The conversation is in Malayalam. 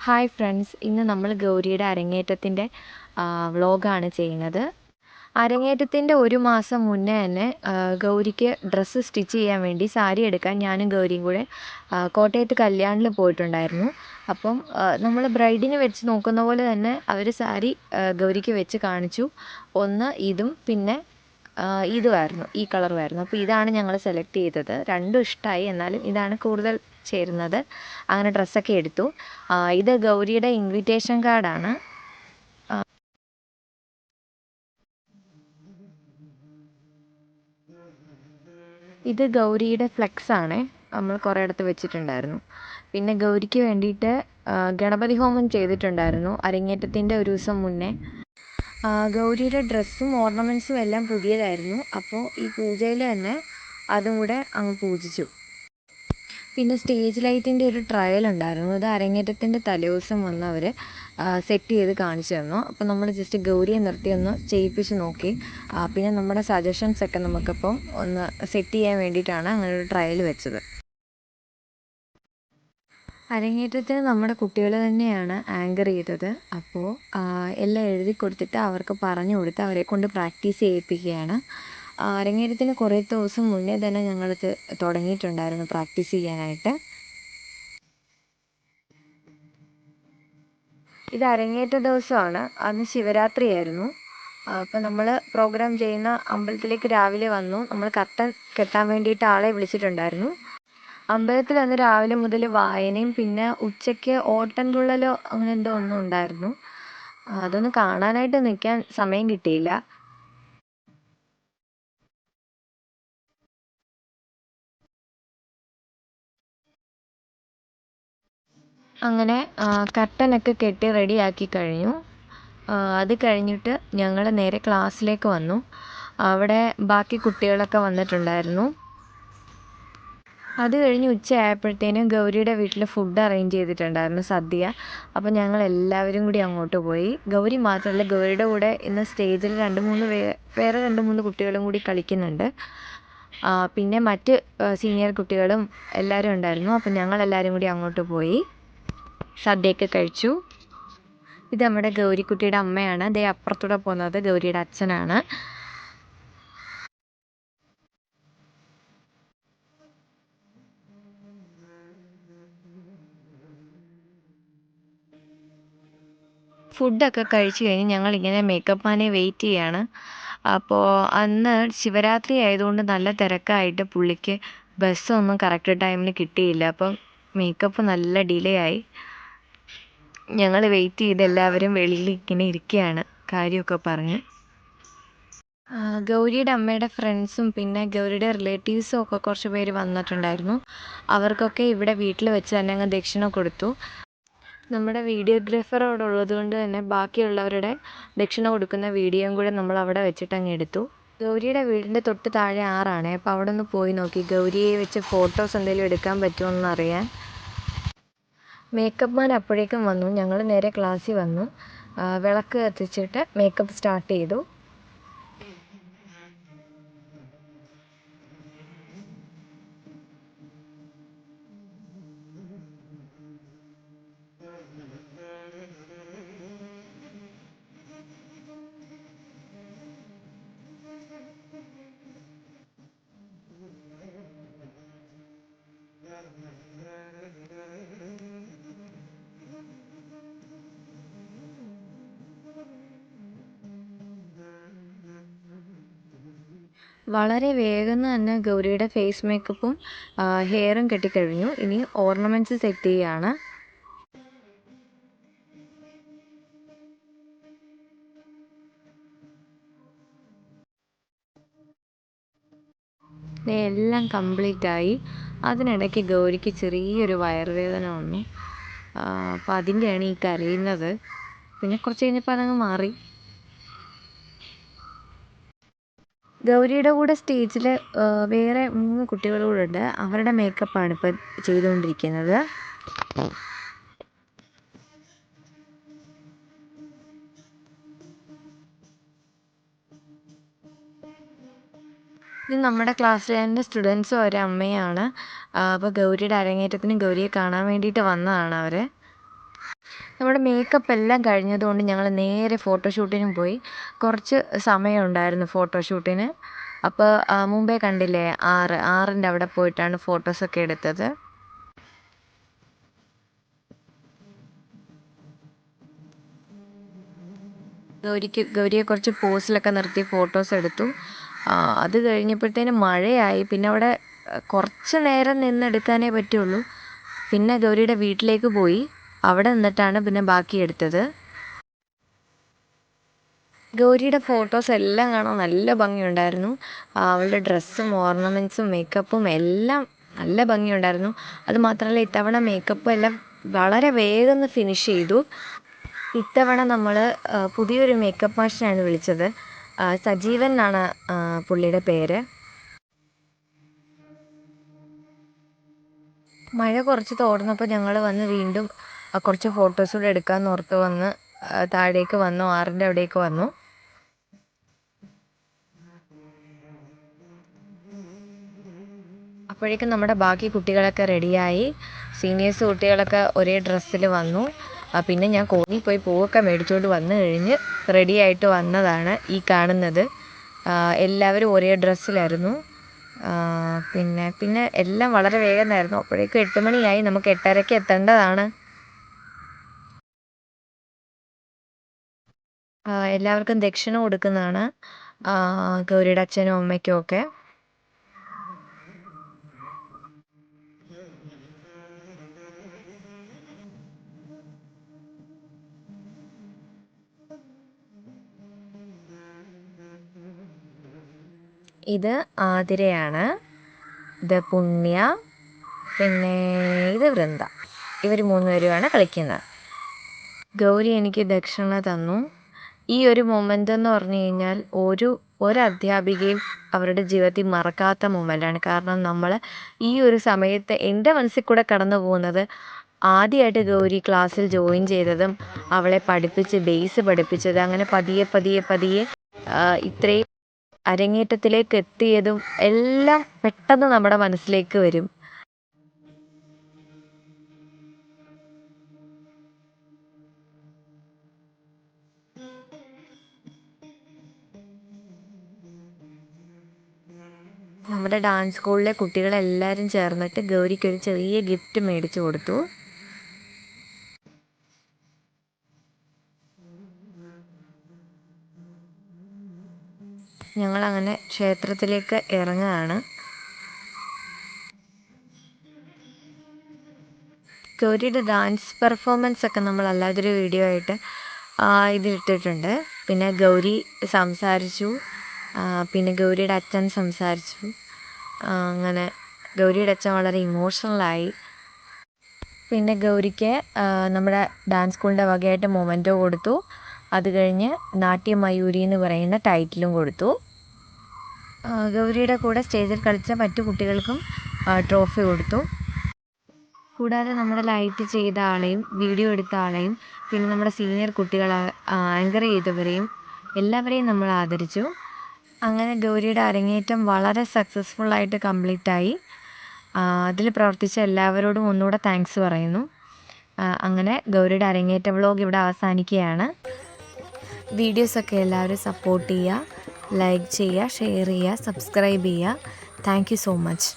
ഹായ് ഫ്രണ്ട്സ്, ഇന്ന് നമ്മൾ ഗൗരിയുടെ അരങ്ങേറ്റത്തിൻ്റെ വ്ളോഗാണ് ചെയ്യുന്നത്. അരങ്ങേറ്റത്തിൻ്റെ ഒരു മാസം മുന്നേ തന്നെ ഗൗരിക്ക് ഡ്രസ്സ് സ്റ്റിച്ച് ചെയ്യാൻ വേണ്ടി സാരി എടുക്കാൻ ഞാനും ഗൗരിയും കൂടെ കോട്ടയത്ത് കല്യാണിൽ പോയിട്ടുണ്ടായിരുന്നു. അപ്പം നമ്മൾ ബ്രൈഡിന് വെച്ച് നോക്കുന്ന പോലെ തന്നെ അവർ സാരി ഗൗരിക്ക് വെച്ച് കാണിച്ചു. ഒന്ന് ഇതും പിന്നെ ഇതുമായിരുന്നു, ഈ കളറുമായിരുന്നു. അപ്പോൾ ഇതാണ് ഞങ്ങൾ സെലക്ട് ചെയ്തത്. രണ്ടും ഇഷ്ടമായി, എന്നാലും ഇതാണ് കൂടുതൽ ചേരുന്നത്. അങ്ങനെ ഡ്രസ്സൊക്കെ എടുത്തു. ഇത് ഗൗരിയുടെ ഇൻവിറ്റേഷൻ കാർഡാണ്. ഇത് ഗൗരിയുടെ ഫ്ലെക്സാണ്, നമ്മൾ കുറേ ഇടത്ത് വെച്ചിട്ടുണ്ടായിരുന്നു. പിന്നെ ഗൗരിക്ക് വേണ്ടിയിട്ട് ഗണപതി ഹോമം ചെയ്തിട്ടുണ്ടായിരുന്നു അരങ്ങേറ്റത്തിൻ്റെ ഒരു ദിവസം മുന്നേ. ഗൗരിയുടെ ഡ്രസ്സും ഓർണമെൻറ്റ്സും എല്ലാം പുതിയതായിരുന്നു. അപ്പോൾ ഈ പൂജയിൽ തന്നെ അതും കൂടെ അങ്ങ് പൂജിച്ചു. പിന്നെ സ്റ്റേജ് ലൈറ്റിൻ്റെ ഒരു ട്രയൽ ഉണ്ടായിരുന്നു. അത് അരങ്ങേറ്റത്തിൻ്റെ തലേദിവസം വന്ന് അവർ സെറ്റ് ചെയ്ത് കാണിച്ചു തന്നു. അപ്പോൾ നമ്മൾ ജസ്റ്റ് ഗൗരിയെ നിർത്തി ഒന്ന് ചെയ്യിപ്പിച്ച് നോക്കി. പിന്നെ നമ്മുടെ സജഷൻസൊക്കെ നമുക്കിപ്പം ഒന്ന് സെറ്റ് ചെയ്യാൻ വേണ്ടിയിട്ടാണ് അങ്ങനെ ഒരു ട്രയൽ വെച്ചത്. അരങ്ങേറ്റത്തിന് നമ്മുടെ കുട്ടികൾ തന്നെയാണ് ആങ്കർ ചെയ്തത്. അപ്പോൾ എല്ലാം എഴുതി കൊടുത്തിട്ട് അവർക്ക് പറഞ്ഞു കൊടുത്ത് അവരെ കൊണ്ട് പ്രാക്ടീസ് ചെയ്യിപ്പിക്കുകയാണ്. അരങ്ങേറ്റത്തിന് കുറേ ദിവസം മുന്നേ തന്നെ ഞങ്ങളിത് തുടങ്ങിയിട്ടുണ്ടായിരുന്നു പ്രാക്ടീസ് ചെയ്യാനായിട്ട്. ഇത് അരങ്ങേറ്റ ദിവസമാണ്, അന്ന് ശിവരാത്രിയായിരുന്നു. അപ്പോൾ നമ്മൾ പ്രോഗ്രാം ചെയ്യുന്ന അമ്പലത്തിലേക്ക് രാവിലെ വന്നു. നമ്മൾ കർട്ടൻ കെട്ടാൻ വേണ്ടിയിട്ട് ആളെ വിളിച്ചിട്ടുണ്ടായിരുന്നു. അമ്പലത്തിൽ അന്ന് രാവിലെ മുതൽ വായനയും പിന്നെ ഉച്ചയ്ക്ക് ഓട്ടൻതുള്ളലോ അങ്ങനെ എന്തോ ഒന്നും ഉണ്ടായിരുന്നു. അതൊന്നും കാണാനായിട്ട് നിൽക്കാൻ സമയം കിട്ടിയില്ല. അങ്ങനെ കർട്ടനൊക്കെ കെട്ടി റെഡിയാക്കി കഴിഞ്ഞു. അത് കഴിഞ്ഞിട്ട് ഞങ്ങൾ നേരെ ക്ലാസ്സിലേക്ക് വന്നു. അവിടെ ബാക്കി കുട്ടികളൊക്കെ വന്നിട്ടുണ്ടായിരുന്നു. അത് കഴിഞ്ഞ് ഉച്ചയായപ്പോഴത്തേനും ഗൗരിയുടെ വീട്ടിൽ ഫുഡ് അറേഞ്ച് ചെയ്തിട്ടുണ്ടായിരുന്നു, സദ്യ. അപ്പോൾ ഞങ്ങൾ എല്ലാവരും കൂടി അങ്ങോട്ട് പോയി. ഗൗരി മാത്രമല്ല, ഗൗരിയുടെ കൂടെ ഇന്ന് സ്റ്റേജിൽ വേറെ 2-3 കുട്ടികളും കൂടി കളിക്കുന്നുണ്ട്. പിന്നെ മറ്റ് സീനിയർ കുട്ടികളും എല്ലാവരും ഉണ്ടായിരുന്നു. അപ്പോൾ ഞങ്ങളെല്ലാവരും കൂടി അങ്ങോട്ട് പോയി സദ്യയൊക്കെ കഴിച്ചു. ഇത് നമ്മുടെ ഗൗരിക്കുട്ടിയുടെ അമ്മയാണ്. ദേ അപ്പുറത്തൂടെ പോകുന്നത് ഗൗരിയുടെ അച്ഛനാണ്. ഫുഡൊക്കെ കഴിച്ച് കഴിഞ്ഞ് ഞങ്ങളിങ്ങനെ മേക്കപ്പ് മാനെ വെയിറ്റ് ചെയ്യാണ്. അപ്പോൾ അന്ന് ശിവരാത്രി ആയതുകൊണ്ട് നല്ല തിരക്കായിട്ട് പുള്ളിക്ക് ബസ്സൊന്നും കറക്റ്റ് ടൈമിന് കിട്ടിയില്ല. അപ്പം മേക്കപ്പ് നല്ല ഡിലേ ആയി. ഞങ്ങൾ വെയിറ്റ് ചെയ്ത് എല്ലാവരും വെളിയിൽ ഇങ്ങനെ ഇരിക്കുകയാണ് കാര്യമൊക്കെ പറഞ്ഞ്. ഗൗരിയുടെ അമ്മയുടെ ഫ്രണ്ട്സും പിന്നെ ഗൗരിയുടെ റിലേറ്റീവ്സും ഒക്കെ കുറച്ച് പേര് വന്നിട്ടുണ്ടായിരുന്നു. അവർക്കൊക്കെ ഇവിടെ വീട്ടിൽ വെച്ച് തന്നെ അങ്ങ് ദക്ഷിണ കൊടുത്തു. നമ്മുടെ വീഡിയോഗ്രാഫർ അവിടെ ഉള്ളത് കൊണ്ട് തന്നെ ബാക്കിയുള്ളവരുടെ ദക്ഷിണ കൊടുക്കുന്ന വീഡിയോയും കൂടെ നമ്മൾ അവിടെ വെച്ചിട്ട് അങ്ങ് എടുത്തു. ഗൗരിയുടെ വീടിൻ്റെ തൊട്ട് താഴെ ആറാണ്. അപ്പോൾ അവിടെ ഒന്ന് പോയി നോക്കി ഗൗരിയെ വെച്ച് ഫോട്ടോസ് എന്തെങ്കിലും എടുക്കാൻ പറ്റുമോ എന്നറിയാൻ. മേക്കപ്പ് മാൻ അപ്പോഴേക്കും വന്നു. ഞങ്ങൾ നേരെ ക്ലാസ്സിൽ വന്നു. വിളക്ക് കത്തിച്ചിട്ട് മേക്കപ്പ് സ്റ്റാർട്ട് ചെയ്തു. വളരെ വേഗം തന്നെ ഗൗരിയുടെ ഫേസ് മേക്കപ്പും ഹെയറും കെട്ടിക്കഴിഞ്ഞു. ഇനി ഓർണമെൻറ്റ്സ് സെറ്റ് ചെയ്യുകയാണ്. എല്ലാം കംപ്ലീറ്റായി. അതിനിടയ്ക്ക് ഗൗരിക്ക് ചെറിയൊരു വയറുവേദന വന്നു. അപ്പോൾ അതിൻ്റെയാണ് ഈ കരയുന്നത്. പിന്നെ കുറച്ച് കഴിഞ്ഞപ്പോൾ അതങ്ങ് മാറി. ഗൗരിയുടെ കൂടെ സ്റ്റേജിൽ വേറെ 3 കുട്ടികളും കൂടെ ഉണ്ട്. അവരുടെ മേക്കപ്പാണ് ഇപ്പം ചെയ്തുകൊണ്ടിരിക്കുന്നത്. ഇത് നമ്മുടെ ക്ലാസ്സിലെ എൻ്റെ സ്റ്റുഡൻസും ഒരു അമ്മയാണ്. അപ്പോൾ ഗൗരിയുടെ അരങ്ങേറ്റത്തിന് ഗൗരിയെ കാണാൻ വേണ്ടിയിട്ട് വന്നതാണ് അവർ. നമ്മുടെ മേക്കപ്പ് എല്ലാം കഴിഞ്ഞതുകൊണ്ട് ഞങ്ങൾ നേരെ ഫോട്ടോഷൂട്ടിനും പോയി. കുറച്ച് സമയമുണ്ടായിരുന്നു ഫോട്ടോഷൂട്ടിന്. അപ്പോൾ മുമ്പേ കണ്ടില്ലേ ആറിൻ്റെ അവിടെ പോയിട്ടാണ് ഫോട്ടോസൊക്കെ എടുത്തത്. ഗൗരിയെ കുറച്ച് പോസിലൊക്കെ നിർത്തി ഫോട്ടോസ് എടുത്തു. അത് കഴിഞ്ഞപ്പോഴത്തേനും മഴയായി. പിന്നെ അവിടെ കുറച്ച് നേരം നിന്നെടുക്കാനേ പറ്റുള്ളൂ. പിന്നെ ഗൗരിയുടെ വീട്ടിലേക്ക് പോയി. അവിടെ നിന്നിട്ടാണ് പിന്നെ ബാക്കി എടുത്തത്. ഗൗരിയുടെ ഫോട്ടോസ് എല്ലാം കാണാൻ നല്ല ഭംഗിയുണ്ടായിരുന്നു. അവളുടെ ഡ്രസ്സും ഓർണമെൻറ്റ്സും മേക്കപ്പും എല്ലാം നല്ല ഭംഗിയുണ്ടായിരുന്നു. അതുമാത്രമല്ല ഇത്തവണ മേക്കപ്പ് എല്ലാം വളരെ വേഗം ഫിനിഷ് ചെയ്തു. ഇത്തവണ നമ്മൾ പുതിയൊരു മേക്കപ്പ് മാഷിനെയാണ് വിളിച്ചത്. സജീവൻ എന്നാണ് പുള്ളിയുടെ പേര്. മഴ കുറച്ച് തോർന്നപ്പോൾ ഞങ്ങൾ വന്ന് വീണ്ടും കുറച്ച് ഫോട്ടോസ് കൂടെ എടുക്കാമെന്ന് ഓർത്ത് വന്ന് താഴേക്ക് വന്നു, ആറിൻ്റെ അവിടേക്ക് വന്നു. അപ്പോഴേക്കും നമ്മുടെ ബാക്കി കുട്ടികളൊക്കെ റെഡിയായി. സീനിയേഴ്സ് കുട്ടികളൊക്കെ ഒരേ ഡ്രസ്സിൽ വന്നു. പിന്നെ ഞാൻ കോന്നി പോയി പൂവൊക്കെ മേടിച്ചുകൊണ്ട് വന്നു കഴിഞ്ഞ് റെഡിയായിട്ട് വന്നതാണ് ഈ കാണുന്നത്. എല്ലാവരും ഒരേ ഡ്രസ്സിലായിരുന്നു. പിന്നെ എല്ലാം വളരെ വേഗമായിരുന്നു. അപ്പോഴേക്കും 8 മണിയായി. നമുക്ക് 8:30ക്ക് എത്തേണ്ടതാണ്. എല്ലാവർക്കും ദക്ഷിണ കൊടുക്കുന്നതാണ്, ഗൗരിയുടെ അച്ഛനും അമ്മയ്ക്കും ഒക്കെ. ഇത് ആതിരയാണ്, ഇത് പുണ്യ, പിന്നെ ഇത് വൃന്ദ. ഇവർ 3 പേരുമാണ് കളിക്കുന്നത്. ഗൗരി എനിക്ക് ദക്ഷിണ തന്നു. ഈ ഒരു മൊമെൻ്റ് എന്ന് പറഞ്ഞു കഴിഞ്ഞാൽ ഒരധ്യാപികയും അവരുടെ ജീവിതത്തിൽ മറക്കാത്ത മൊമെൻ്റാണ്. കാരണം നമ്മൾ ഈ ഒരു സമയത്ത് എൻ്റെ മനസ്സിൽ കൂടെ കടന്നു പോകുന്നത് ആദ്യമായിട്ട് ഗൗരി ക്ലാസ്സിൽ ജോയിൻ ചെയ്തതും അവളെ ബേസ് പഠിപ്പിച്ചത്, അങ്ങനെ പതിയെ പതിയെ പതിയെ ഇത്രയും അരങ്ങേറ്റത്തിലേക്ക് എത്തിയതും എല്ലാം പെട്ടെന്ന് നമ്മുടെ മനസ്സിലേക്ക് വരും. നമ്മുടെ ഡാൻസ് സ്കൂളിലെ കുട്ടികളെല്ലാവരും ചേർന്നിട്ട് ഗൗരിക്കൊരു ചെറിയ ഗിഫ്റ്റ് മേടിച്ചു കൊടുത്തു. ഞങ്ങളങ്ങനെ ക്ഷേത്രത്തിലേക്ക് ഇറങ്ങുകയാണ്. ഗൗരിയുടെ ഡാൻസ് പെർഫോമൻസ് ഒക്കെ നമ്മൾ അല്ലാതൊരു വീഡിയോ ആയിട്ട് ഇതിട്ടിട്ടുണ്ട്. പിന്നെ ഗൗരി സംസാരിച്ചു, പിന്നെ ഗൗരിയുടെ അച്ഛൻ സംസാരിച്ചു. അങ്ങനെ ഗൗരിയുടെ അച്ഛൻ വളരെ ഇമോഷണലായി. പിന്നെ ഗൗരിക്ക് നമ്മുടെ ഡാൻസ് സ്കൂളിൻ്റെ വകയായിട്ട് മൊമെൻറ്റോ കൊടുത്തു. അത് കഴിഞ്ഞ് നാട്യമയൂരി എന്ന് പറയുന്ന ടൈറ്റിലും കൊടുത്തു. ഗൗരിയുടെ കൂടെ സ്റ്റേജിൽ കളിച്ച മറ്റു കുട്ടികൾക്കും ട്രോഫി കൊടുത്തു. കൂടാതെ നമ്മുടെ ലൈറ്റ് ചെയ്ത ആളെയും വീഡിയോ എടുത്ത ആളെയും പിന്നെ നമ്മുടെ സീനിയർ കുട്ടികൾ ആങ്കർ ചെയ്തവരെയും എല്ലാവരെയും നമ്മൾ ആദരിച്ചു. അങ്ങനെ ഗൗരിയുടെ അരങ്ങേറ്റം വളരെ സക്സസ്ഫുള്ളായിട്ട് കംപ്ലീറ്റായി. അതിൽ പ്രവർത്തിച്ച എല്ലാവരോടും ഒന്നുകൂടെ താങ്ക്സ് പറയുന്നു. അങ്ങനെ ഗൗരിയുടെ അരങ്ങേറ്റ വ്ലോഗ് ഇവിടെ അവസാനിക്കുകയാണ്. വീഡിയോസൊക്കെ എല്ലാവരും സപ്പോർട്ട് ചെയ്യുക, ലൈക്ക് ചെയ്യുക, ഷെയർ ചെയ്യുക, സബ്സ്ക്രൈബ് ചെയ്യുക. Thank you so much.